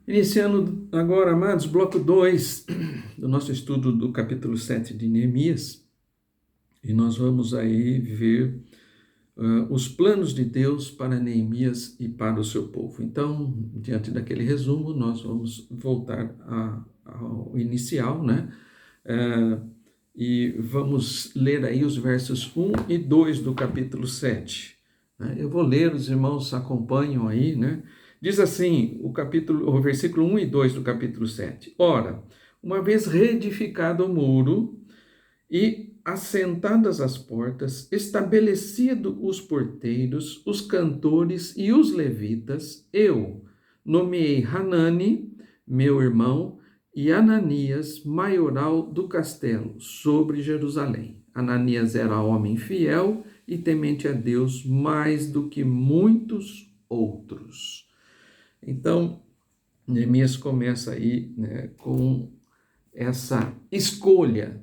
Iniciando agora, amados, bloco 2 do nosso estudo do capítulo 7 de Neemias, e nós vamos aí ver os planos de Deus para Neemias e para o seu povo. Então, diante daquele resumo, nós vamos voltar ao inicial, né? E vamos ler aí os versos 1 e 2 do capítulo 7. Eu vou ler, os irmãos acompanham aí, né? Diz assim, o versículo 1 e 2 do capítulo 7. Ora, uma vez reedificado o muro e assentadas as portas, estabelecido os porteiros, os cantores e os levitas, eu nomeei Hanani, meu irmão, e Ananias, maioral do castelo, sobre Jerusalém. Ananias era homem fiel e temente a Deus mais do que muitos outros. Então, Neemias começa aí, né, com essa escolha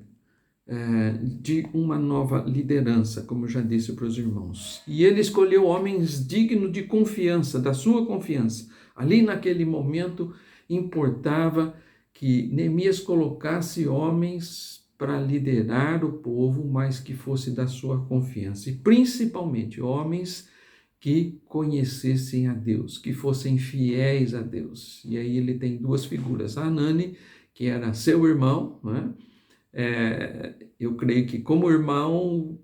de uma nova liderança, como eu já disse para os irmãos. E ele escolheu homens dignos de confiança, da sua confiança. Ali naquele momento importava que Neemias colocasse homens para liderar o povo, mas que fosse da sua confiança. E principalmente homens que conhecessem a Deus, que fossem fiéis a Deus. E aí ele tem duas figuras. Hanani, que era seu irmão, né? Eu creio que como irmão,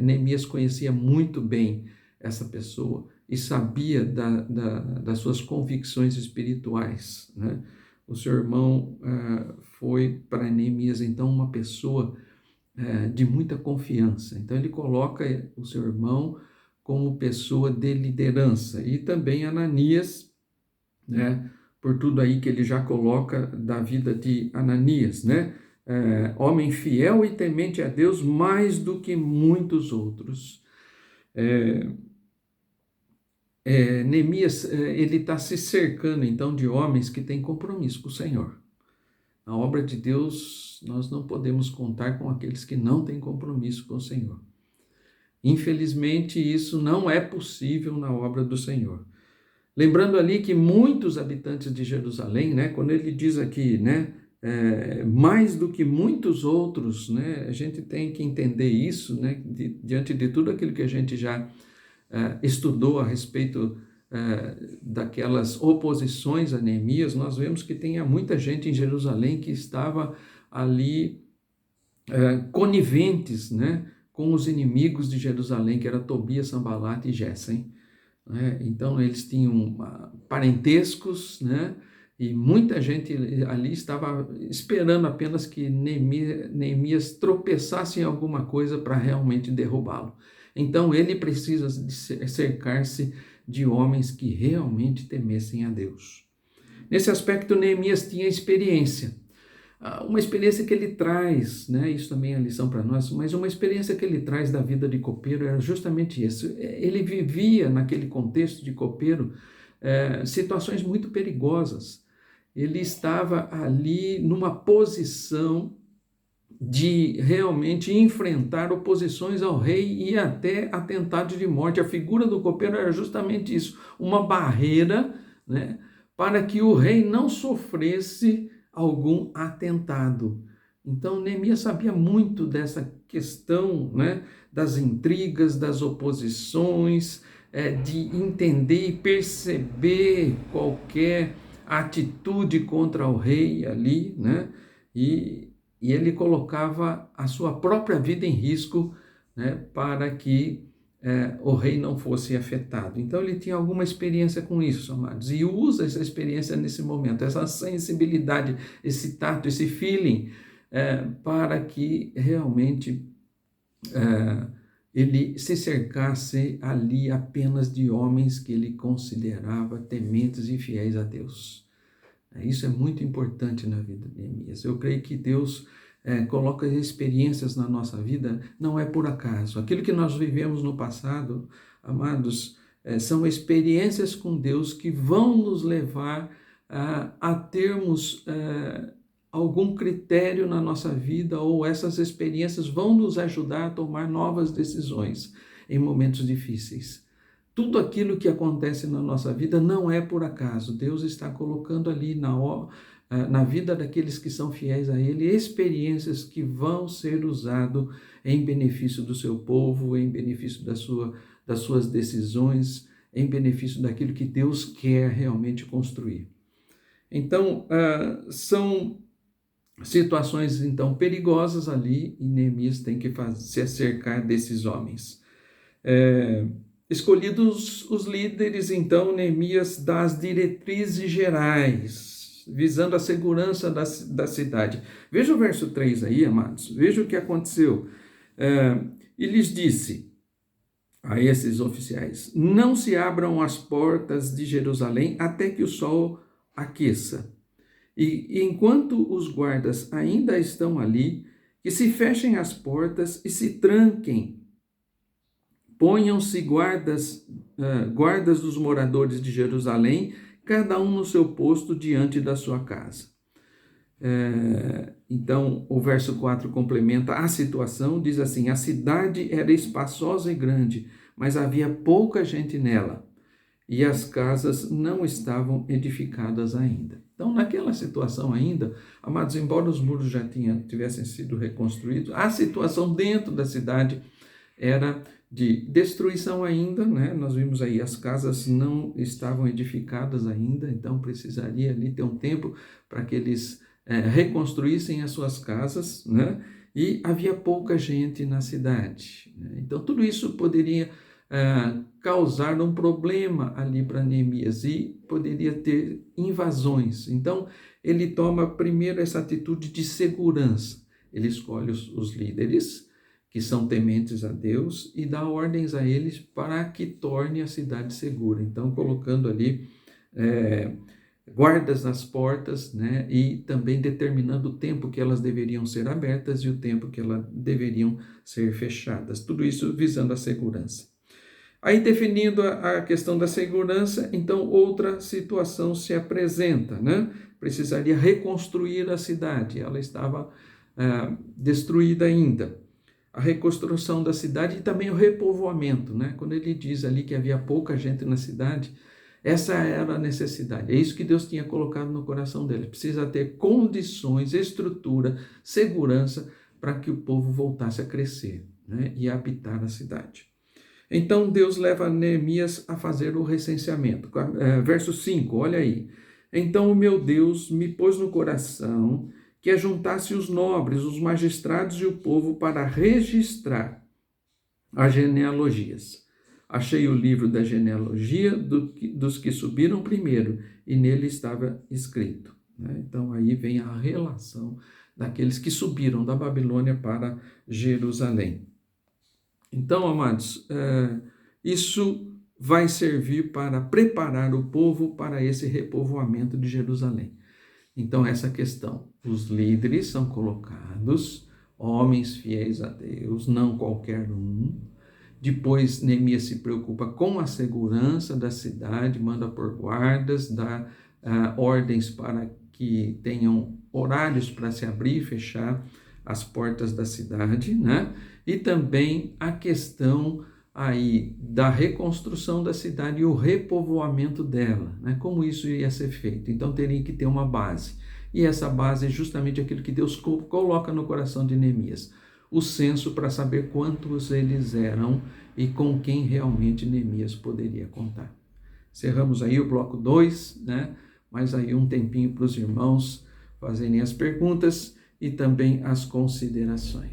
Neemias conhecia muito bem essa pessoa e sabia das suas convicções espirituais, né? O seu irmão foi para Neemias, então, uma pessoa de muita confiança. Então, ele coloca o seu irmão como pessoa de liderança. E também Ananias, né? Por tudo aí que ele já coloca da vida de Ananias, né? Homem fiel e temente a Deus mais do que muitos outros. Neemias, ele está se cercando, então, de homens que têm compromisso com o Senhor. Na obra de Deus, nós não podemos contar com aqueles que não têm compromisso com o Senhor. Infelizmente, isso não é possível na obra do Senhor. Lembrando ali que muitos habitantes de Jerusalém, né, quando ele diz aqui, né, mais do que muitos outros, né, a gente tem que entender isso, né, diante de tudo aquilo que a gente já estudou a respeito daquelas oposições a Neemias, nós vemos que tinha muita gente em Jerusalém que estava ali coniventes, né, com os inimigos de Jerusalém, que era Tobias, Sanbalate e Gésem. Então, eles tinham parentescos, né? E muita gente ali estava esperando apenas que Neemias tropeçasse em alguma coisa para realmente derrubá-lo. Então, ele precisa cercar-se de homens que realmente temessem a Deus. Nesse aspecto, Neemias tinha experiência. Uma experiência que ele traz, né? Isso também é lição para nós, mas uma experiência que ele traz da vida de copeiro era justamente isso. Ele vivia naquele contexto de copeiro situações muito perigosas. Ele estava ali numa posição de realmente enfrentar oposições ao rei e até atentados de morte. A figura do copeiro era justamente isso, uma barreira, né, para que o rei não sofresse algum atentado. Então, Neemias sabia muito dessa questão, né, das intrigas, das oposições, de entender e perceber qualquer atitude contra o rei ali, né, e ele colocava a sua própria vida em risco, né, para que o rei não fosse afetado. Então ele tinha alguma experiência com isso, amados, e usa essa experiência nesse momento, essa sensibilidade, esse tato, esse feeling, para que realmente ele se cercasse ali apenas de homens que ele considerava tementes e fiéis a Deus. Isso é muito importante na vida de Neemias. Eu creio que Deus coloca experiências na nossa vida, não é por acaso. Aquilo que nós vivemos no passado, amados, são experiências com Deus que vão nos levar a termos algum critério na nossa vida, ou essas experiências vão nos ajudar a tomar novas decisões em momentos difíceis. tudo aquilo que acontece na nossa vida não é por acaso. Deus está colocando ali na vida daqueles que são fiéis a Ele, experiências que vão ser usadas em benefício do seu povo, em benefício das suas decisões, em benefício daquilo que Deus quer realmente construir. Então, são situações então perigosas ali, e Neemias tem que se acercar desses homens. Escolhidos os líderes, então, Neemias dá as diretrizes gerais, visando a segurança da cidade. Veja o verso 3 aí, amados, veja o que aconteceu. E lhes disse a esses oficiais: não se abram as portas de Jerusalém até que o sol aqueça. E enquanto os guardas ainda estão ali, que se fechem as portas e se tranquem. Ponham-se guardas dos moradores de Jerusalém, cada um no seu posto diante da sua casa. Então, o verso 4 complementa a situação, diz assim: a cidade era espaçosa e grande, mas havia pouca gente nela, e as casas não estavam edificadas ainda. Então, naquela situação ainda, amados, embora os muros já tivessem sido reconstruídos, a situação dentro da cidade era de destruição ainda, né? Nós vimos aí, as casas não estavam edificadas ainda, então precisaria ali ter um tempo para que eles reconstruíssem as suas casas, né? E havia pouca gente na cidade, né? Então tudo isso poderia causar um problema ali para Neemias e poderia ter invasões. Então ele toma primeiro essa atitude de segurança, ele escolhe os líderes que são tementes a Deus, e dá ordens a eles para que torne a cidade segura. Então, colocando ali guardas nas portas, né, e também determinando o tempo que elas deveriam ser abertas e o tempo que elas deveriam ser fechadas. Tudo isso visando a segurança. Aí, definindo a questão da segurança, então outra situação se apresenta, né? Precisaria reconstruir a cidade, ela estava destruída ainda. A reconstrução da cidade e também o repovoamento, né? Quando ele diz ali que havia pouca gente na cidade, essa era a necessidade. É isso que Deus tinha colocado no coração dele. Precisa ter condições, estrutura, segurança para que o povo voltasse a crescer, né? E a habitar a cidade. Então Deus leva Neemias a fazer o recenseamento. Verso 5, olha aí. Então o meu Deus me pôs no coração que ajuntasse os nobres, os magistrados e o povo para registrar as genealogias. Achei o livro da genealogia dos que subiram primeiro, e nele estava escrito, né? Então aí vem a relação daqueles que subiram da Babilônia para Jerusalém. Então, amados, isso vai servir para preparar o povo para esse repovoamento de Jerusalém. Então, essa questão, os líderes são colocados, homens fiéis a Deus, não qualquer um. Depois, Neemias se preocupa com a segurança da cidade, manda por guardas, dá ordens para que tenham horários para se abrir e fechar as portas da cidade, né? E também a questão aí da reconstrução da cidade e o repovoamento dela, né? Como isso ia ser feito. Então teria que ter uma base. E essa base é justamente aquilo que Deus coloca no coração de Neemias. O censo para saber quantos eles eram e com quem realmente Neemias poderia contar. Cerramos aí o bloco 2, né? Mais aí um tempinho para os irmãos fazerem as perguntas e também as considerações.